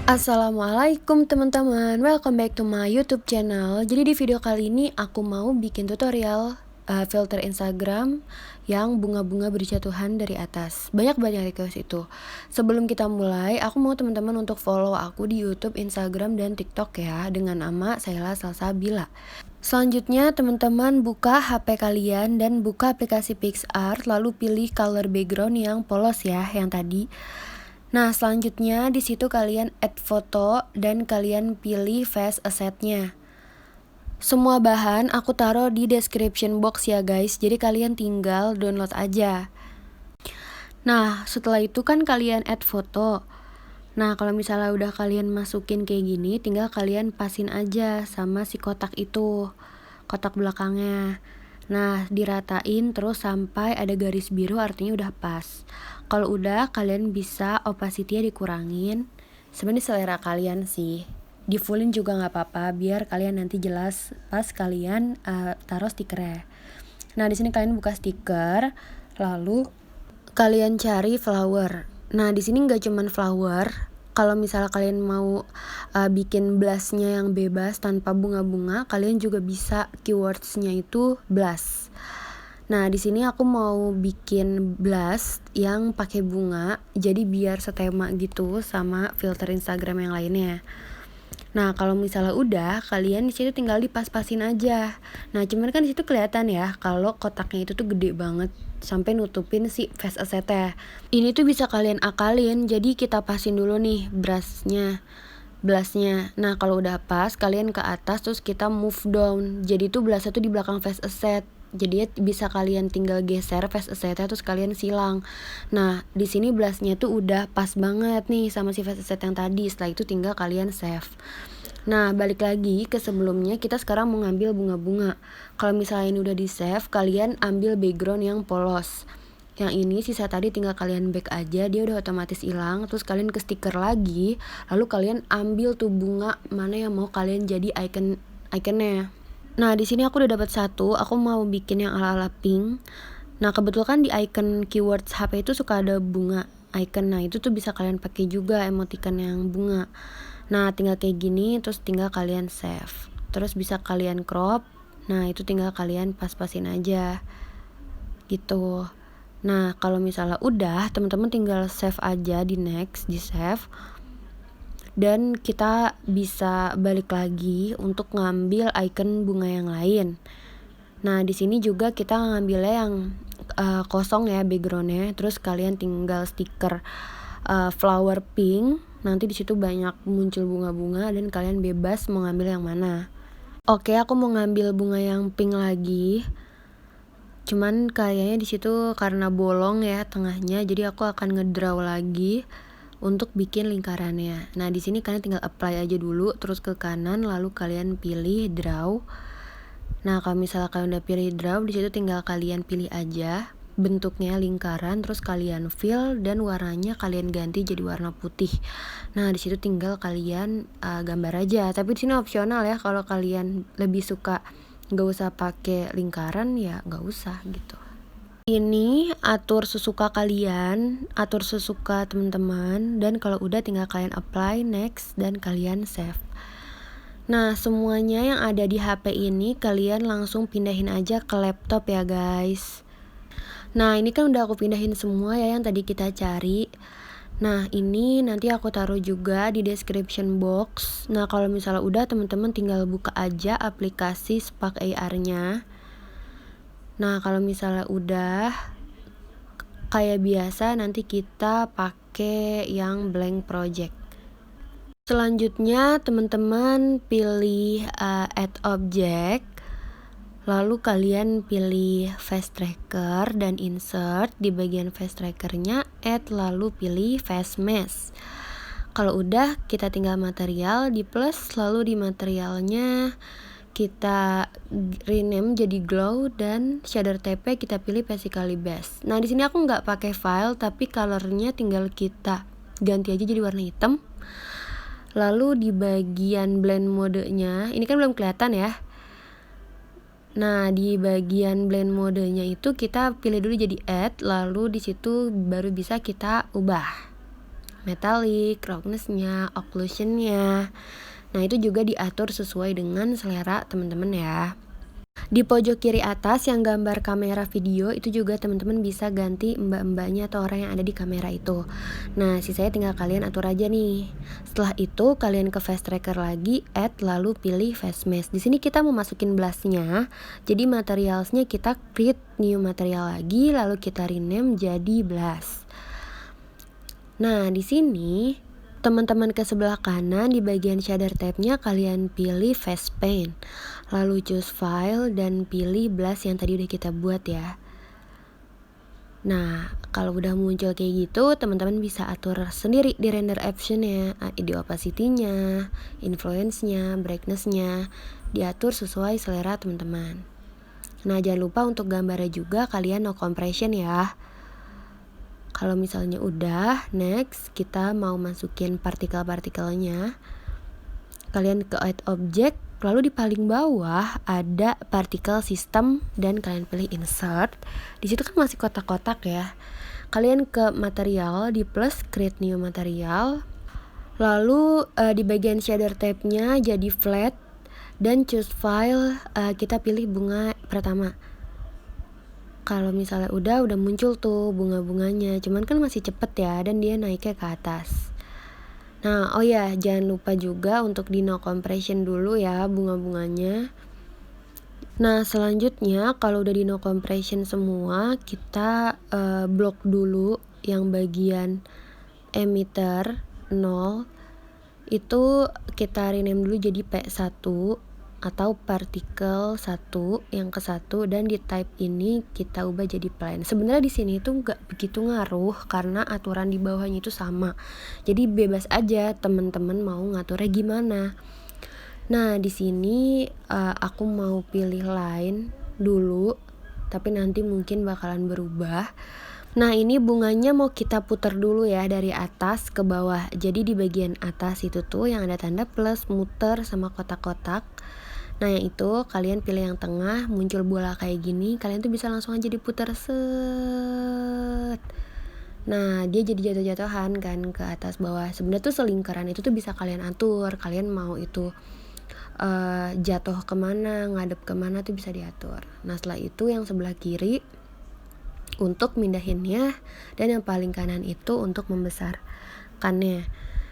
Assalamualaikum teman-teman, welcome back to my YouTube channel. Jadi di video kali ini aku mau bikin tutorial filter Instagram yang bunga-bunga berjatuhan dari atas. Banyak banget request itu. Sebelum kita mulai, aku mau teman-teman untuk follow aku di YouTube, Instagram, dan TikTok ya, dengan nama Sheila Salsabila. Selanjutnya teman-teman buka HP kalian dan buka aplikasi PicsArt, lalu pilih color background yang polos ya, yang tadi. Nah, selanjutnya di situ kalian add foto dan kalian pilih face assetnya. Semua bahan aku taruh di description box ya guys, jadi kalian tinggal download aja. Nah, setelah itu kan kalian add foto. Nah, kalau misalnya udah kalian masukin kayak gini, tinggal kalian pasin aja sama si kotak itu, kotak belakangnya. Nah, diratain terus sampai ada garis biru, artinya udah pas. Kalau udah, kalian bisa opacity-nya dikurangin. Sebenarnya selera kalian sih. Di fullin juga nggak apa-apa, biar kalian nanti jelas pas kalian taruh stikernya. Nah, di sini kalian buka stiker, lalu kalian cari flower. Nah, di sini nggak cuman flower. Kalau misalnya kalian mau bikin blastnya yang bebas tanpa bunga-bunga, kalian juga bisa keywordsnya itu blast. Nah, di sini aku mau bikin blast yang pakai bunga, jadi biar setema gitu sama filter Instagram yang lainnya. Nah, kalau misalnya udah, kalian di situ tinggal dipas-pasin aja. Nah, cuman kan di situ kelihatan ya kalau kotaknya itu tuh gede banget sampai nutupin si face assetnya. Ini tuh bisa kalian akalin, jadi kita pasin dulu nih blastnya. Nah, kalau udah pas, kalian ke atas terus kita move down. Jadi tuh blastnya tuh di belakang face asset. Jadi bisa kalian tinggal geser face assetnya terus kalian silang. Nah, di sini blastnya tuh udah pas banget nih sama si face asset yang tadi. Setelah itu tinggal kalian save. Nah, balik lagi ke sebelumnya, kita sekarang mau ngambil bunga-bunga. Kalau misalnya ini udah di save, kalian ambil background yang polos. Yang ini sisa tadi tinggal kalian back aja, dia udah otomatis hilang. Terus kalian ke stiker lagi, lalu kalian ambil tuh bunga mana yang mau kalian jadi ikonnya. Nah, di sini aku udah dapat satu, aku mau bikin yang ala-ala pink. Nah, kebetulan kan di icon keywords HP itu suka ada bunga icon. Nah, itu tuh bisa kalian pakai juga emoticon yang bunga. Nah, tinggal kayak gini, terus tinggal kalian save. Terus bisa kalian crop. Nah, itu tinggal kalian pas-pasin aja. Gitu. Nah, kalau misalnya udah, teman-teman tinggal save aja di next, di save. Dan kita bisa balik lagi untuk ngambil icon bunga yang lain. Nah, di sini juga kita ngambilnya yang kosong ya backgroundnya. Terus kalian tinggal stiker flower pink. Nanti di situ banyak muncul bunga-bunga dan kalian bebas mau ngambil yang mana. Oke, aku mau ngambil bunga yang pink lagi. Cuman kayaknya di situ karena bolong ya tengahnya, jadi aku akan ngedraw lagi untuk bikin lingkarannya. Nah, di sini kalian tinggal apply aja dulu, terus ke kanan, lalu kalian pilih draw. Nah, kalau misalnya kalian udah pilih draw, di situ tinggal kalian pilih aja bentuknya lingkaran, terus kalian fill dan warnanya kalian ganti jadi warna putih. Nah, di situ tinggal kalian gambar aja. Tapi di sini opsional ya, kalau kalian lebih suka nggak usah pakai lingkaran ya nggak usah gitu. Ini atur sesuka kalian, atur sesuka teman-teman, dan kalau udah tinggal kalian apply, next, dan kalian save. Nah, semuanya yang ada di HP ini kalian langsung pindahin aja ke laptop ya guys. Nah, ini kan udah aku pindahin semua ya yang tadi kita cari. Nah, ini nanti aku taruh juga di description box. Nah, kalau misalnya udah, teman-teman tinggal buka aja aplikasi Spark AR-nya. Nah, kalau misalnya udah kayak biasa, nanti kita pakai yang blank project. Selanjutnya teman-teman pilih add object, lalu kalian pilih face tracker dan insert. Di bagian face trackernya add, lalu pilih face mesh. Kalau udah, kita tinggal material di plus, lalu di materialnya kita rename jadi glow, dan shader TP kita pilih basically base. Nah, di sini aku nggak pakai file, tapi colornya tinggal kita ganti aja jadi warna hitam. Lalu di bagian blend modenya, ini kan belum kelihatan ya. Nah, di bagian blend modenya itu kita pilih dulu jadi add, lalu di situ baru bisa kita ubah. metallic, roughness-nya, occlusion-nya. Nah, itu juga diatur sesuai dengan selera teman-teman ya. Di pojok kiri atas yang gambar kamera video itu juga teman-teman bisa ganti mbak-mbaknya atau orang yang ada di kamera itu. Nah, sisanya tinggal kalian atur aja nih. Setelah itu kalian ke face tracker lagi, add lalu pilih face mask. Di sini kita mau masukin blushnya. Jadi materialsnya kita create new material lagi, lalu kita rename jadi blush. Nah, di sini teman-teman ke sebelah kanan di bagian shader tab-nya kalian pilih face paint. Lalu choose file dan pilih blush yang tadi udah kita buat ya. Nah, kalau udah muncul kayak gitu, teman-teman bisa atur sendiri di render option-nya, di opacity-nya, influence-nya, brightness-nya, diatur sesuai selera teman-teman. Nah, jangan lupa untuk gambarnya juga kalian no compression ya. Kalau misalnya udah, next kita mau masukin partikel-partikelnya. Kalian ke add object, lalu di paling bawah ada particle system dan kalian pilih insert. Di situ kan masih kotak-kotak ya. Kalian ke material, di plus create new material. Lalu di bagian shader tab-nya jadi flat dan choose file, kita pilih bunga pertama. Kalau misalnya udah muncul tuh bunga-bunganya, cuman kan masih cepet ya dan dia naiknya ke atas. Nah, oh ya, jangan lupa juga untuk di no compression dulu ya bunga-bunganya. Nah, selanjutnya kalau udah di no compression semua, kita blok dulu yang bagian emitter 0. Itu kita rename dulu jadi P1 atau partikel 1 yang ke 1 dan di type ini kita ubah jadi plain. Sebenarnya di sini itu nggak begitu ngaruh karena aturan di bawahnya itu sama. Jadi bebas aja teman-teman mau ngaturnya gimana. Nah, di sini aku mau pilih line dulu, tapi nanti mungkin bakalan berubah. Nah, ini bunganya mau kita putar dulu ya dari atas ke bawah. Jadi di bagian atas itu tuh yang ada tanda plus, muter sama kotak-kotak. Nah, yang itu kalian pilih yang tengah, muncul bola kayak gini, kalian tuh bisa langsung aja diputar set. Nah, dia jadi jatuh-jatuhan kan ke atas bawah. Sebenarnya tuh selingkaran itu tuh bisa kalian atur. Kalian mau itu jatuh kemana, ngadep kemana tuh bisa diatur. Nah, setelah itu yang sebelah kiri untuk mindahinnya dan yang paling kanan itu untuk membesarkannya.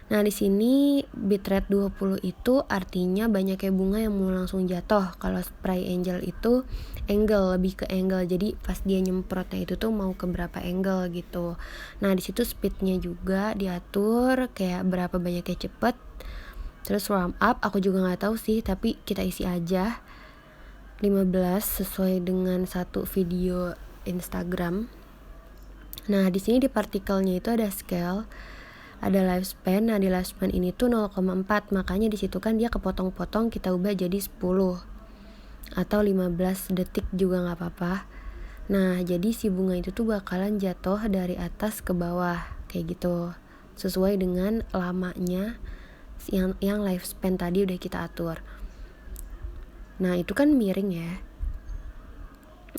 Nah, di sini bitrate 20 itu artinya banyaknya bunga yang mau langsung jatuh. Kalau spray angel itu angle, lebih ke angle. Jadi pas dia nyemprotnya itu tuh mau ke berapa angle gitu. Nah, di situ speednya juga diatur kayak berapa banyaknya cepet. Terus warm up aku juga nggak tahu sih, tapi kita isi aja 15 sesuai dengan satu video Instagram. Nah, di sini di partikelnya itu ada scale, ada lifespan. Nah, di lifespan ini tuh 0,4, makanya di situ kan dia kepotong-potong, kita ubah jadi 10 atau 15 detik juga nggak apa-apa. Nah, jadi si bunga itu tuh bakalan jatuh dari atas ke bawah kayak gitu, sesuai dengan lamanya yang lifespan tadi udah kita atur. Nah, itu kan miring ya.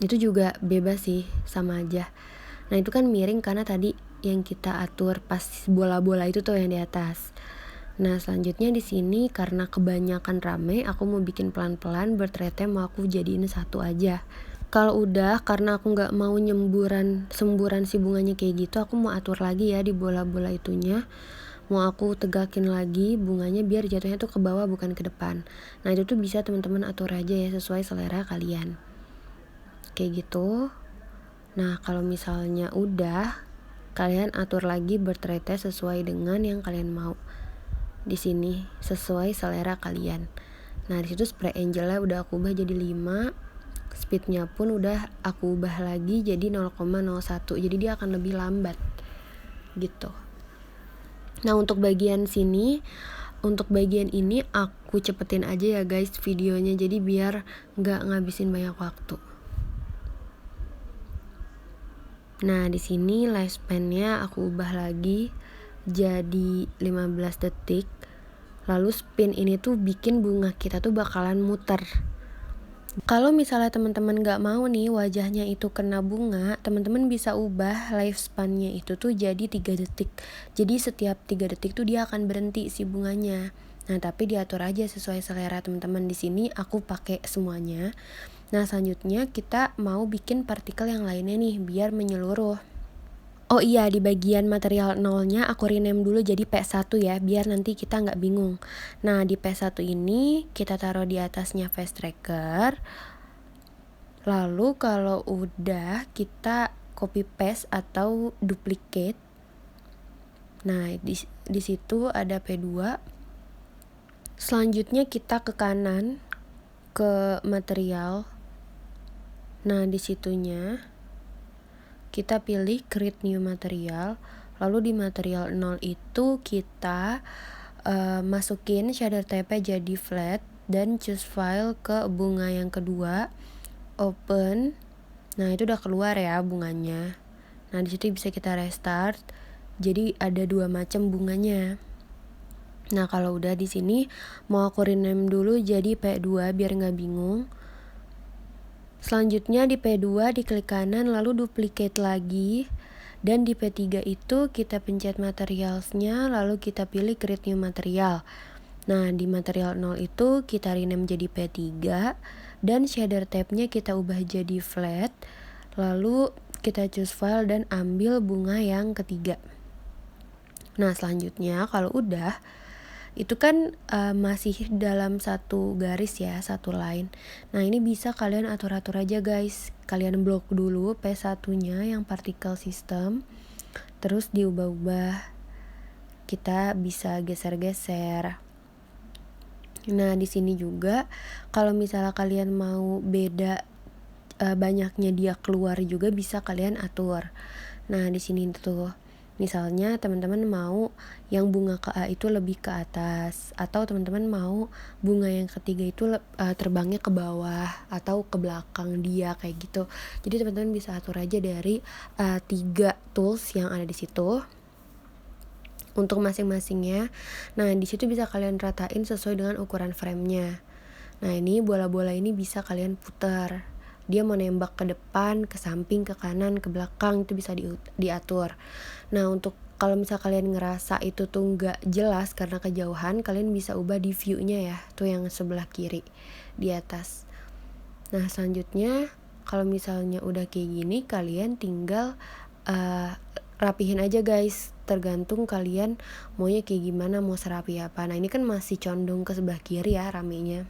Itu juga bebas sih, sama aja. Nah, itu kan miring karena tadi yang kita atur pas bola-bola itu tuh yang di atas. Nah, selanjutnya di sini karena kebanyakan rame, aku mau bikin pelan-pelan, bertrete mau aku jadiin satu aja. Kalau udah, karena aku nggak mau semburan si bunganya kayak gitu, aku mau atur lagi ya di bola-bola itunya. Mau aku tegakin lagi bunganya biar jatuhnya tuh ke bawah bukan ke depan. Nah, itu tuh bisa teman-teman atur aja ya sesuai selera kalian. Kayak gitu. Nah, kalau misalnya udah, kalian atur lagi bertrete sesuai dengan yang kalian mau. Di sini sesuai selera kalian. Nah, di situ spray angelnya udah aku ubah jadi 5. Speednya pun udah aku ubah lagi jadi 0,01. Jadi dia akan lebih lambat. Gitu. Nah, untuk bagian ini aku cepetin aja ya guys videonya, jadi biar nggak ngabisin banyak waktu. Nah, di sini lifespan-nya aku ubah lagi jadi 15 detik. Lalu spin ini tuh bikin bunga kita tuh bakalan muter. Kalau misalnya teman-teman nggak mau nih wajahnya itu kena bunga, teman-teman bisa ubah lifespan-nya itu tuh jadi 3 detik. Jadi setiap 3 detik tuh dia akan berhenti si bunganya. Nah, tapi diatur aja sesuai selera teman-teman. Di sini aku pakai semuanya. Nah, selanjutnya kita mau bikin partikel yang lainnya nih biar menyeluruh. Oh iya, di bagian material nolnya aku rename dulu jadi P1 ya, biar nanti kita nggak bingung. Nah, di P1 ini kita taruh di atasnya face tracker. Lalu kalau udah kita copy paste atau duplicate. Nah, di situ ada P2. Selanjutnya kita ke kanan ke material. Nah, di situnya kita pilih create new material, lalu di material 0 itu kita masukin shader type-nya jadi flat dan choose file ke bunga yang kedua, open. Nah, itu udah keluar ya bunganya. Nah, di situ bisa kita restart. Jadi ada 2 macam bunganya. Nah, kalau udah di sini mau aku rename dulu jadi P2 biar nggak bingung. Selanjutnya di P2 diklik kanan lalu duplicate lagi, dan di P3 itu kita pencet materialsnya lalu kita pilih create new material. Nah, di material 0 itu kita rename jadi P3 dan shader type-nya kita ubah jadi flat, lalu kita choose file dan ambil bunga yang ketiga. Nah, selanjutnya kalau udah itu kan masih dalam satu garis ya, satu line. Nah, ini bisa kalian atur-atur aja guys. Kalian blok dulu P1-nya yang particle system, terus diubah-ubah. Kita bisa geser-geser. Nah, di sini juga kalau misalnya kalian mau beda banyaknya dia keluar juga bisa kalian atur. Nah, di sini tuh misalnya teman-teman mau yang bunga ke A itu lebih ke atas, atau teman-teman mau bunga yang ketiga itu terbangnya ke bawah atau ke belakang dia kayak gitu. Jadi teman-teman bisa atur aja dari 3 tools yang ada di situ untuk masing-masingnya. Nah, di situ bisa kalian ratain sesuai dengan ukuran frame-nya. Nah, ini bola-bola ini bisa kalian putar. Dia mau nembak ke depan, ke samping, ke kanan, ke belakang, itu bisa diatur. Nah, untuk kalau misal kalian ngerasa itu tuh nggak jelas karena kejauhan, kalian bisa ubah di view-nya ya, tuh yang sebelah kiri di atas. Nah, selanjutnya kalau misalnya udah kayak gini, kalian tinggal rapihin aja guys, tergantung kalian maunya kayak gimana, mau serapi apa. Nah, ini kan masih condong ke sebelah kiri ya ramenya.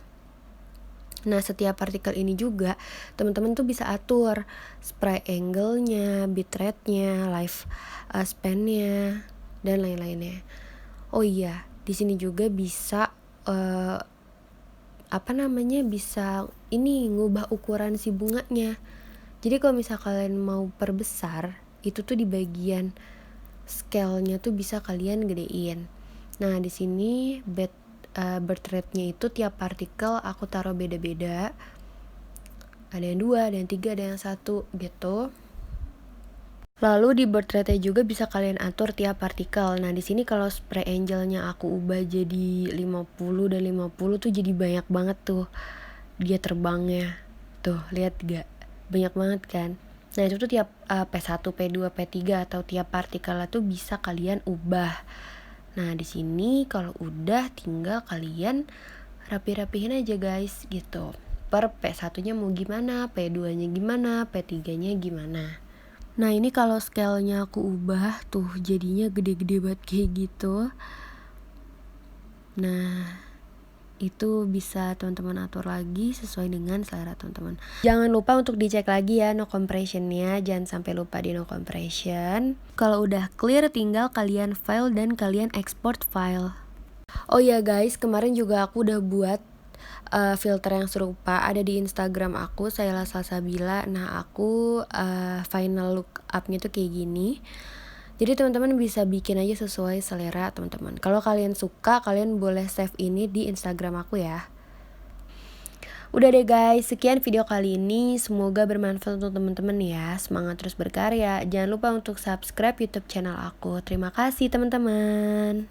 Nah, setiap partikel ini juga teman-teman tuh bisa atur spray angle-nya, bitrate-nya, life span-nya, dan lain-lainnya. Oh iya, di sini juga bisa bisa ini ngubah ukuran si bunganya. Jadi kalau misal kalian mau perbesar, itu tuh di bagian scale-nya tuh bisa kalian gedein. Nah, di sini birth rate-nya itu tiap partikel aku taruh beda-beda. Ada yang 2, ada yang 3, ada yang 1 gitu. Lalu di birth rate-nya juga bisa kalian atur tiap partikel. Nah, di sini kalau spray angle-nya aku ubah jadi 50 dan 50 tuh jadi banyak banget tuh dia terbangnya. Tuh, lihat gak? Banyak banget kan? Nah, itu tuh tiap P1, P2, P3 atau tiap partikel tuh bisa kalian ubah. Nah, di sini kalau udah tinggal kalian rapi-rapihin aja guys gitu. Per P1-nya mau gimana, P2-nya gimana, P3-nya gimana. Nah, ini kalau scale-nya aku ubah tuh jadinya gede-gede banget kayak gitu. Nah, itu bisa teman-teman atur lagi sesuai dengan selera teman-teman. Jangan lupa untuk dicek lagi ya no compression-nya, jangan sampai lupa di no compression. Kalau udah clear tinggal kalian file dan kalian export file. Oh ya guys, kemarin juga aku udah buat filter yang serupa, ada di Instagram aku, Sayla Salsabila. Nah, aku final look up-nya tuh kayak gini. Jadi teman-teman bisa bikin aja sesuai selera teman-teman. Kalau kalian suka, kalian boleh save ini di Instagram aku ya. Udah deh guys, sekian video kali ini. Semoga bermanfaat untuk teman-teman ya. Semangat terus berkarya. Jangan lupa untuk subscribe YouTube channel aku. Terima kasih teman-teman.